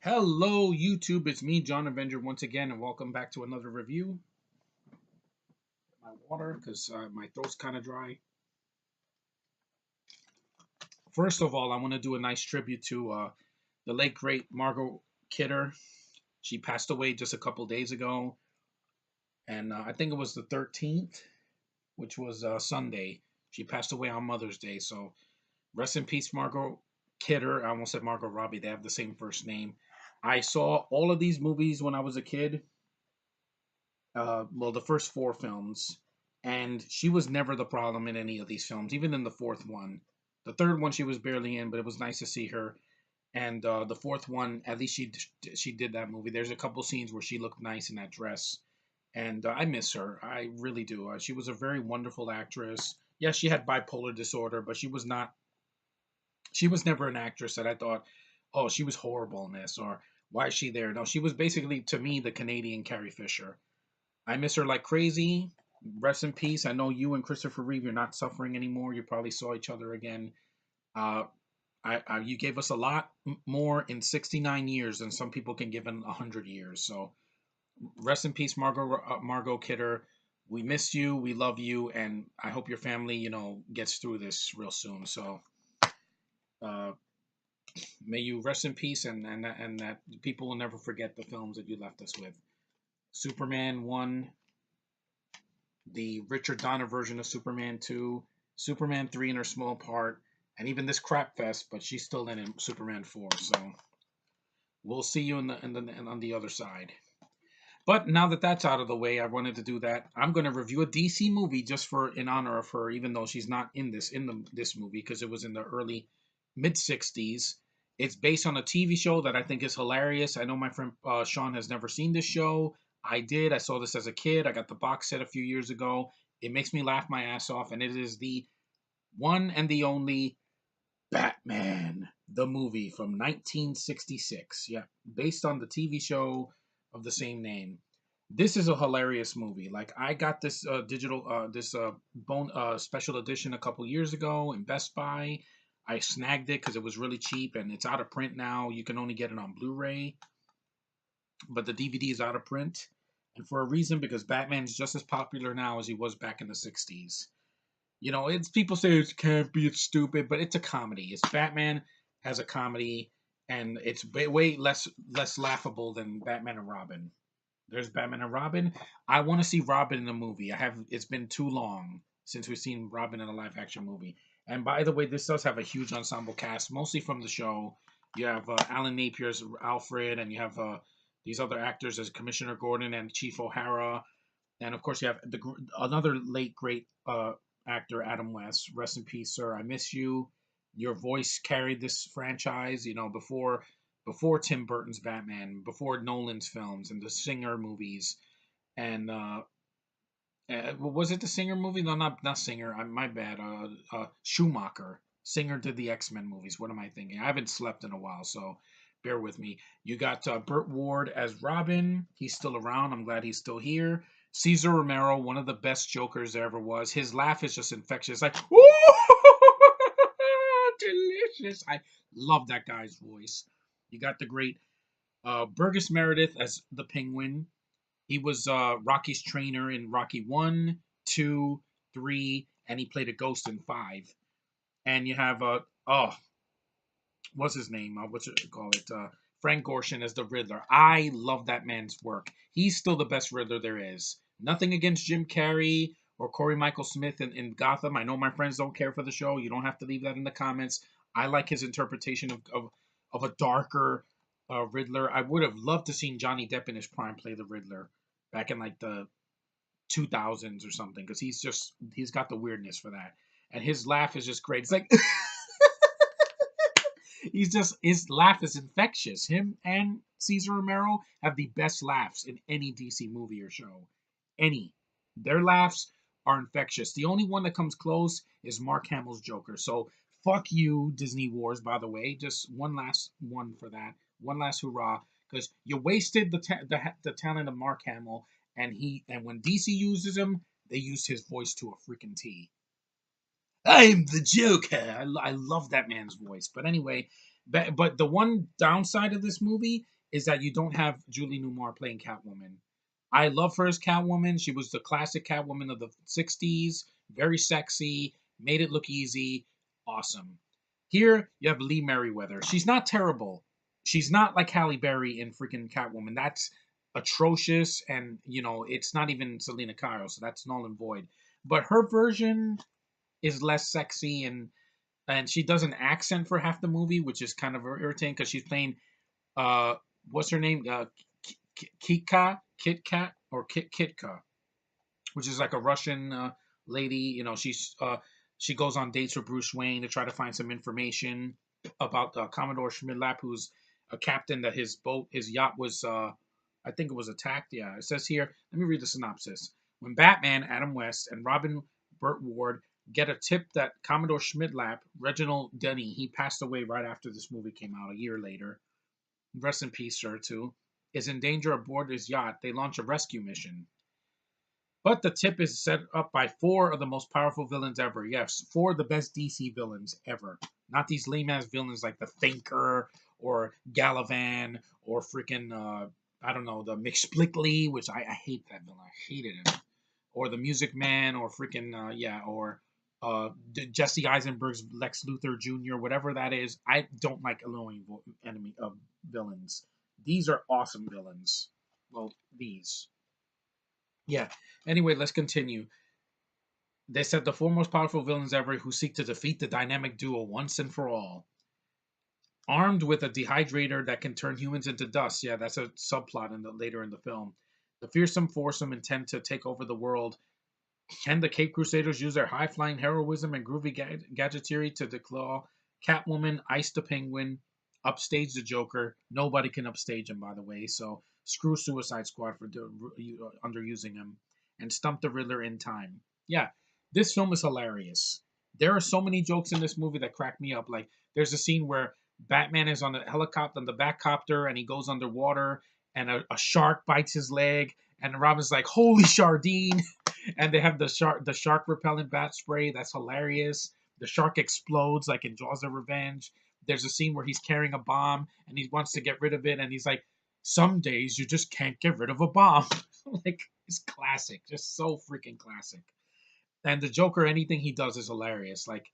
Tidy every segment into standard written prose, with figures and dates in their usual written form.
Hello, YouTube. It's me, John Avenger, once again, and welcome back to another review. My water, because my throat's kind of dry. First of all, I want to do a nice tribute to the late great Margot Kidder. She passed away just a couple days ago, and I think it was the 13th, which was Sunday. She passed away on Mother's Day, so rest in peace, Margot Kidder. I almost said Margot Robbie. They have the same first name. I saw all of these movies when I was a kid. The first four films, and she was never the problem in any of these films, even in the fourth one. The third one she was barely in, but it was nice to see her. And the fourth one, at least she did that movie. There's a couple scenes where she looked nice in that dress, and I miss her. I really do. She was a very wonderful actress. Yes, she had bipolar disorder, but she was not. She was never an actress that I thought, oh, she was horrible in this, or why is she there? No, she was basically to me the Canadian Carrie Fisher. I miss her like crazy. Rest in peace. I know you and Christopher Reeve, you're not suffering anymore. You probably saw each other again. Uh, you gave us a lot more in 69 years than some people can give in 100 years. So rest in peace, Margot Kidder. We miss you. We love you. And I hope your family, gets through this real soon. So uh, may you rest in peace and that people will never forget the films that you left us with. Superman 1, the Richard Donner version of Superman 2, Superman 3 in her small part, and even this crap fest, but she's still in Superman 4. So we'll see you on the other side. But now that that's out of the way, I wanted to do that. I'm going to review a DC movie just for in honor of her, even though she's not in this movie because it was in the early mid '60s. It's based on a TV show that I think is hilarious. I know my friend Sean has never seen this show. I did. I saw this as a kid. I got the box set a few years ago. It makes me laugh my ass off, and it is the one and the only Batman, the movie from 1966. Yeah, based on the TV show of the same name. This is a hilarious movie. Like I got this bone special edition a couple years ago in Best Buy. I snagged it because it was really cheap and it's out of print now. You can only get it on Blu-ray, but the DVD is out of print, and for a reason because Batman's just as popular now as he was back in the '60s. It's people say it can't be, it's stupid, but it's a comedy. It's Batman as a comedy, and it's way less laughable than Batman and Robin. There's Batman and Robin. I want to see Robin in a movie. I have. It's been too long since we've seen Robin in a live action movie. And by the way, this does have a huge ensemble cast, mostly from the show. You have Alan Napier's Alfred, and you have these other actors as Commissioner Gordon and Chief O'Hara, and of course you have another late great actor, Adam West. Rest in peace, sir. I miss you. Your voice carried this franchise. Before Tim Burton's Batman, before Nolan's films and the Singer movies, and was it the Singer movie? No, not Singer. My bad. Schumacher. Singer did the X-Men movies. What am I thinking? I haven't slept in a while, so bear with me. You got Burt Ward as Robin. He's still around. I'm glad he's still here. Cesar Romero, one of the best Jokers there ever was. His laugh is just infectious. Like, woo! Delicious. I love that guy's voice. You got the great Burgess Meredith as the Penguin. He was Rocky's trainer in Rocky 1, 2, 3, and he played a ghost in 5. And you have what's his name? What's it call it? Frank Gorshin as the Riddler. I love that man's work. He's still the best Riddler there is. Nothing against Jim Carrey or Corey Michael Smith in Gotham. I know my friends don't care for the show. You don't have to leave that in the comments. I like his interpretation of a darker Riddler. I would have loved to seen Johnny Depp in his prime play the Riddler back in like the 2000s or something, because he's got the weirdness for that, and his laugh is just great. It's like his laugh is infectious. Him and Cesar Romero have the best laughs in any DC movie or show. Any. Their laughs are infectious. The only one that comes close is Mark Hamill's Joker. So fuck you, Disney Wars, by the way. Just one last one for that. One last hurrah. Because you wasted the talent of Mark Hamill, and when DC uses him, they use his voice to a freaking T. I'm the Joker. I love that man's voice. But anyway, But the one downside of this movie is that you don't have Julie Newmar playing Catwoman. I love her as Catwoman. She was the classic Catwoman of the 60s, very sexy, made it look easy, awesome. Here you have Lee Merriweather. She's not terrible. She's not like Halle Berry in freaking Catwoman. That's atrocious, and it's not even Selena Kyle, so that's null and void. But her version is less sexy, and she does an accent for half the movie, which is kind of irritating because she's playing uh what's her name, Kit Kat or Kitka, which is like a Russian lady. She goes on dates with Bruce Wayne to try to find some information about Commodore Schmidlap, who's a captain that his yacht was, I think it was attacked. Yeah, it says here. Let me read the synopsis. When Batman, Adam West, and Robin Burt Ward get a tip that Commodore Schmidlap, Reginald Denny, he passed away right after this movie came out a year later. Rest in peace, sir, too, is in danger aboard his yacht, they launch a rescue mission. But the tip is set up by four of the most powerful villains ever. Yes, four of the best DC villains ever. Not these lame ass villains like the Thinker or Galavan or freaking I don't know, the McSplickly, which I hate that villain. I hated him. Or the Music Man, or freaking or Jesse Eisenberg's Lex Luthor Jr., whatever that is. I don't like annoying enemy of villains. These are awesome villains. Well, these. Yeah. Anyway, let's continue. They said the four most powerful villains ever who seek to defeat the dynamic duo once and for all. Armed with a dehydrator that can turn humans into dust. Yeah, that's a subplot later in the film. The fearsome foursome intend to take over the world. Can the Cape Crusaders use their high-flying heroism and groovy gadgetry to declaw Catwoman, ice the Penguin, upstage the Joker? Nobody can upstage him, by the way, so screw Suicide Squad for underusing him, and stump the Riddler in time. Yeah, this film is hilarious. There are so many jokes in this movie that crack me up. Like, there's a scene where Batman is on the helicopter, on the Batcopter, and he goes underwater, and a shark bites his leg, and Robin's like, "Holy Shardine!" And they have the shark repellent bat spray. That's hilarious. The shark explodes like in Jaws of Revenge. There's a scene where he's carrying a bomb and he wants to get rid of it, and he's like, "Some days you just can't get rid of a bomb." Like, it's classic, just so freaking classic. And the Joker, anything he does is hilarious. Like,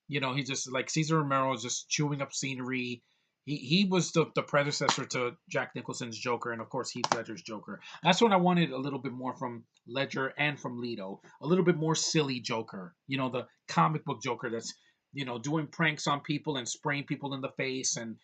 he just like Cesar Romero just chewing up scenery. He was the predecessor to Jack Nicholson's Joker, and of course Heath Ledger's Joker. That's what I wanted a little bit more from Ledger and from Leto. A little bit more silly Joker. The comic book Joker that's doing pranks on people and spraying people in the face and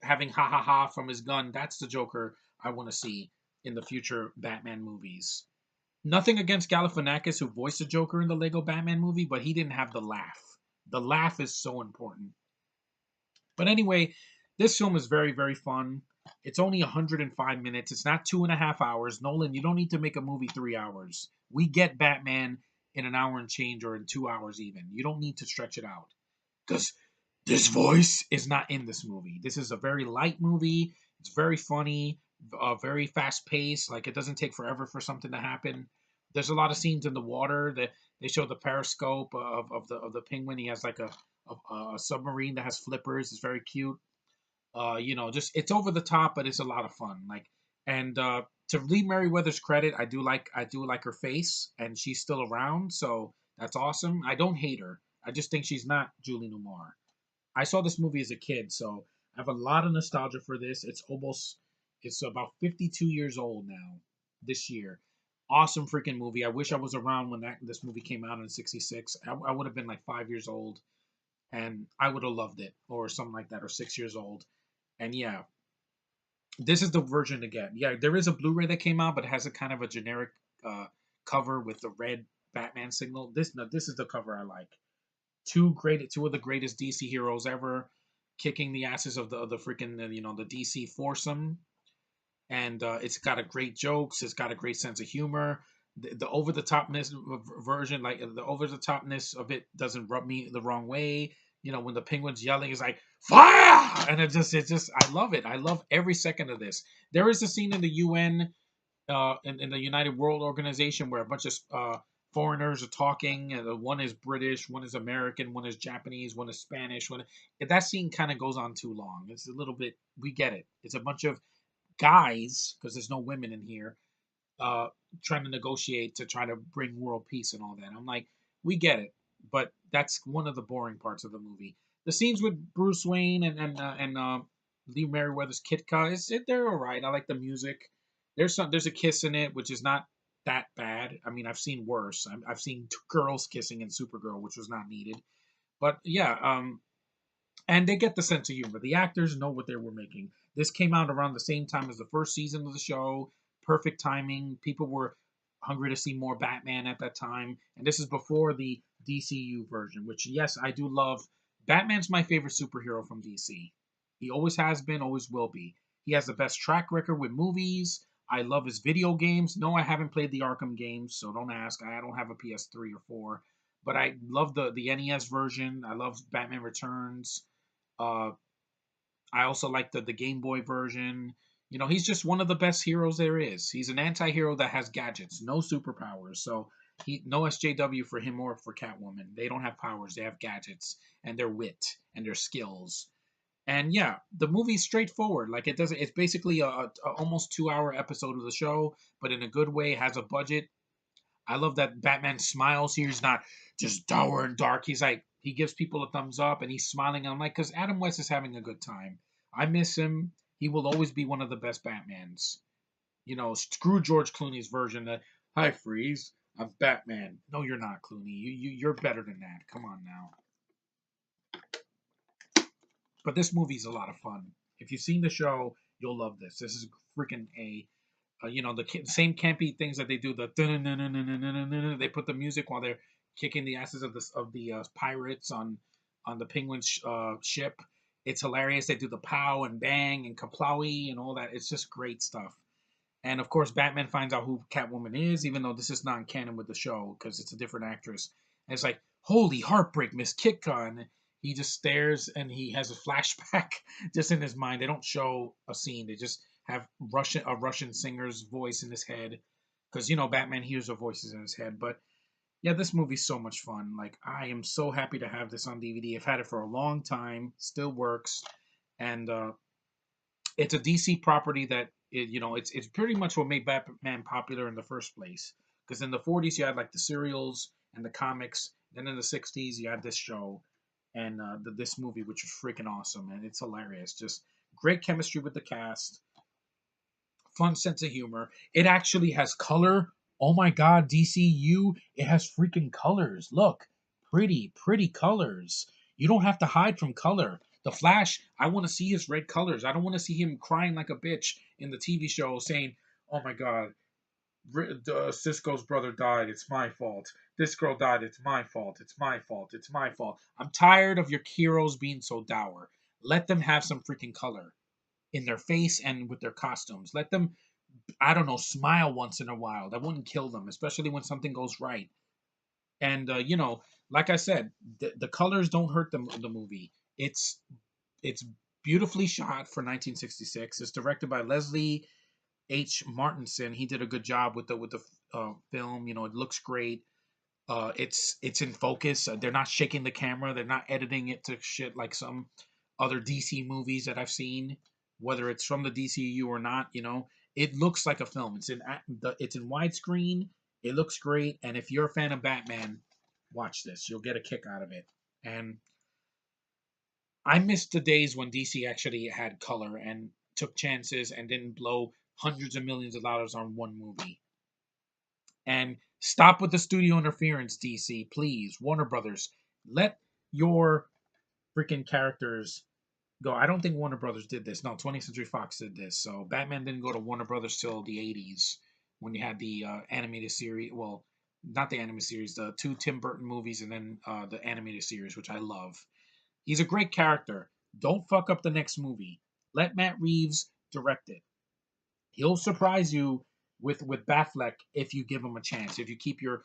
having ha ha ha from his gun. That's the Joker I want to see in the future Batman movies. Nothing against Galifianakis, who voiced the Joker in the Lego Batman movie, but he didn't have the laugh. The laugh is so important. But anyway, this film is very, very fun. It's only 105 minutes. It's not 2.5 hours. Nolan, you don't need to make a movie 3 hours. We get Batman in an hour and change, or in 2 hours even. You don't need to stretch it out. Because this voice is not in this movie. This is a very light movie. It's very funny, very fast paced. Like, it doesn't take forever for something to happen. There's a lot of scenes in the water that they show the periscope of the penguin. He has like a submarine that has flippers. It's very cute. Just it's over the top, but it's a lot of fun. Like, and to Lee Merriweather's credit, I do like her face, and she's still around, so that's awesome. I don't hate her. I just think she's not Julie Newmar. I saw this movie as a kid, so I have a lot of nostalgia for this. It's about 52 years old now this year. Awesome freaking movie. I wish I was around when this movie came out in '66. I would have been like 5 years old, and I would have loved it, or something like that, or 6 years old. And yeah, this is the version to get. Yeah, there is a Blu-ray that came out, but it has a kind of a generic uh, cover with the red Batman signal. This is the cover I like. Two of the greatest DC heroes ever, kicking the asses of the freaking the DC foursome, and it's got a great jokes. It's got a great sense of humor. The over the topness version, like the over the topness of it, doesn't rub me the wrong way. When the penguin's yelling, it's like fire, and it just I love it. I love every second of this. There is a scene in the UN, in the United World Organization, where a bunch of foreigners are talking. One is British, one is American, one is Japanese, one is Spanish. That scene kind of goes on too long. It's a little bit. We get it. It's a bunch of guys because there's no women in here uh, trying to negotiate to try to bring world peace and all that. I'm like, we get it, but that's one of the boring parts of the movie. The scenes with Bruce Wayne and Lee Merriweather's Kitka they're all right. I like the music. There's a kiss in it, which is not that bad. I mean, I've seen worse. I've seen girls kissing in Supergirl, which was not needed. But yeah, and they get the sense of humor. The actors know what they were making. This came out around the same time as the first season of the show. Perfect timing. People were hungry to see more Batman at that time. And this is before the DCU version, which, yes, I do love. Batman's my favorite superhero from DC. He always has been, always will be. He has the best track record with movies. I love his video games. No, I haven't played the Arkham games, so don't ask. I don't have a PS3 or 4. But I love the NES version. I love Batman Returns. Uh, I also like the Game Boy version. You know, he's just one of the best heroes there is. He's an anti-hero that has gadgets, no superpowers. So no SJW for him or for Catwoman. They don't have powers. They have gadgets and their wit and their skills. And yeah, the movie's straightforward. Like it doesn't. It's basically a almost 2 hour episode of the show, but in a good way. Has a budget. I love that Batman smiles here. He's not just dour and dark. He's like, he gives people a thumbs up and he's smiling. And I'm like, because Adam West is having a good time. I miss him. He will always be one of the best Batmans. You know, screw George Clooney's version that, hi, Freeze, I'm Batman. No, you're not, Clooney. You're better than that. Come on now. But this movie's a lot of fun. If you've seen the show, you'll love this. This is freaking you know, the same campy things that they do. They put the music while they're kicking the asses of the pirates on the Penguin ship. It's hilarious. They do the pow and bang and kaplawi and all that. It's just great stuff. And of course, Batman finds out who Catwoman is, even though this is not in canon with the show because it's a different actress. And it's like, holy heartbreak, Miss Kitka. And he just stares and he has a flashback just in his mind. They don't show a scene. They just have a Russian singer's voice in his head because you know Batman hears the voices in his head. But yeah, this movie's so much fun. Like I am so happy to have this on DVD. I've had it for a long time, still works, and it's a DC property that you know it's pretty much what made Batman popular in the first place. Because in the 40s you had like the serials and the comics, then in the 60s you had this show and this movie, which was freaking awesome and it's hilarious. Just great chemistry with the cast, fun sense of humor. It actually has color. Oh my god, DCU, it has freaking colors. Look, pretty colors. You don't have to hide from color. The Flash, I want to see his red colors. I don't want to see him crying like a bitch in the TV show saying, "Oh my god, Cisco's brother died. It's my fault. This girl died. It's my fault. It's my fault. It's my fault." I'm tired of your heroes being so dour. Let them have some freaking color in their face and with their costumes. Let them, I don't know, smile once in a while. That wouldn't kill them, especially when something goes right. And you know, like I said, the colors don't hurt the movie. It's beautifully shot for 1966. It's directed by Leslie H. Martinson. He did a good job with the film. You know, it looks great. It's in focus. They're not shaking the camera. They're not editing it to shit like some other DC movies that I've seen, whether it's from the DCU or not. You know, it looks like a film. It's in widescreen. It looks great, and if you're a fan of Batman, watch this. You'll get a kick out of it. And I missed the days when DC actually had color and took chances and didn't blow hundreds of millions of dollars on one movie. And stop with the studio interference, DC, please. Warner Brothers, let your freaking characters go. I don't think Warner Brothers did this. No, 20th Century Fox did this. So Batman didn't go to Warner Brothers till the 80s when you had the animated series. Well, not the animated series, the two Tim Burton movies, and then the animated series, which I love. He's a great character. Don't fuck up the next movie. Let Matt Reeves direct it. He'll surprise you with Batfleck if you give him a chance. If you keep your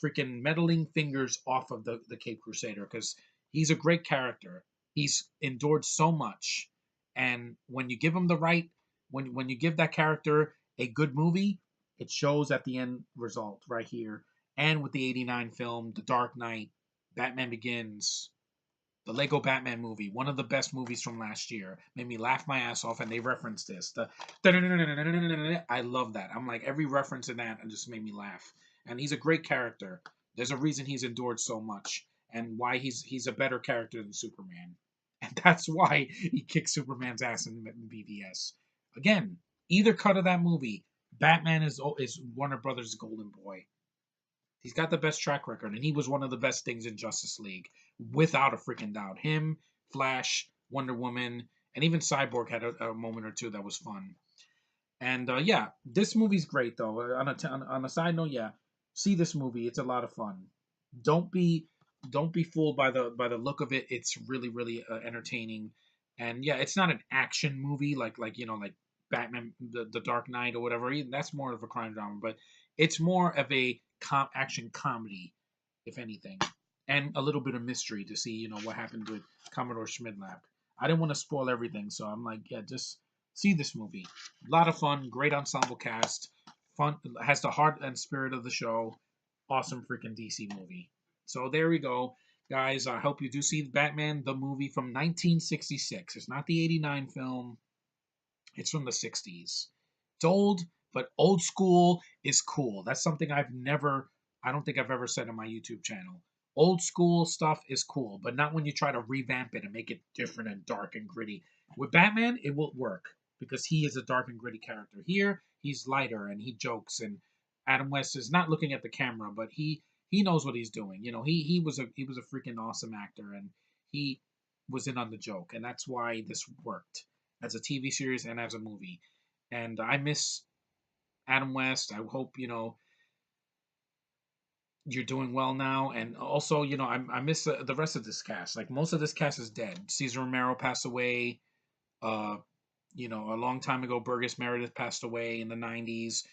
freaking meddling fingers off of the Cape Crusader, because he's a great character. He's endured so much, and when you give him the right, when you give that character a good movie, it shows at the end result right here. and with the '89 film, The Dark Knight, Batman Begins, the Lego Batman movie, one of the best movies from last year, made me laugh my ass off, and they referenced this. I love that. I'm like every reference in that, and just made me laugh. And he's a great character. There's a reason he's endured so much, and why he's a better character than Superman, and that's why he kicked Superman's ass in BVS. Again, either cut of that movie, Batman is Warner Brothers' golden boy. He's got the best track record, and he was one of the best things in Justice League, without a freaking doubt. Him, Flash, Wonder Woman, and even Cyborg had a moment or two that was fun. And yeah, this movie's great though. On a side note, yeah, see this movie. It's a lot of fun. Don't be don't be fooled by the look of it. It's really entertaining. And yeah, it's not an action movie like Batman, the Dark Knight or whatever. That's more of a crime drama, but it's more of a action comedy, if anything, and a little bit of mystery to see what happened with Commodore Schmidlap. I didn't want to spoil everything, so I'm like, yeah, just see this movie. A lot of fun, great ensemble cast, fun, has the heart and spirit of the show. Awesome freaking DC movie. So there we go, guys. I hope you do see Batman the movie from 1966. It's not the '89 film. It's from the '60s. It's old, but old school is cool. That's something I don't think I've ever said on my YouTube channel. Old school stuff is cool, but not when you try to revamp it and make it different and dark and gritty. With Batman, it will work because he is a dark and gritty character. Here, he's lighter and he jokes, and Adam West is not looking at the camera, but he knows what he's doing. He was a freaking awesome actor, and he was in on the joke, and that's why this worked as a TV series and as a movie. And I miss Adam West. I hope you're doing well now. And also, I miss the rest of this cast. Like most of this cast is dead. Cesar Romero passed away. Uh, a long time ago. Burgess Meredith passed away in the '90s.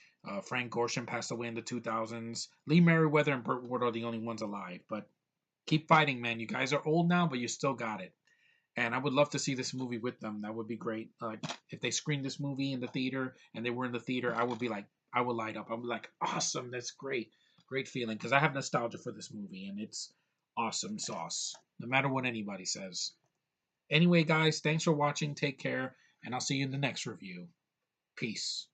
Frank Gorshin passed away in the 2000s. Lee Merriweather and Burt Ward are the only ones alive. But keep fighting, man. You guys are old now, but you still got it. And I would love to see this movie with them. That would be great. If they screened this movie in the theater and they were in the theater, I would be like, I would light up. I would be like, awesome, that's great, great feeling because I have nostalgia for this movie and it's awesome sauce. No matter what anybody says. Anyway, guys, thanks for watching. Take care, and I'll see you in the next review. Peace.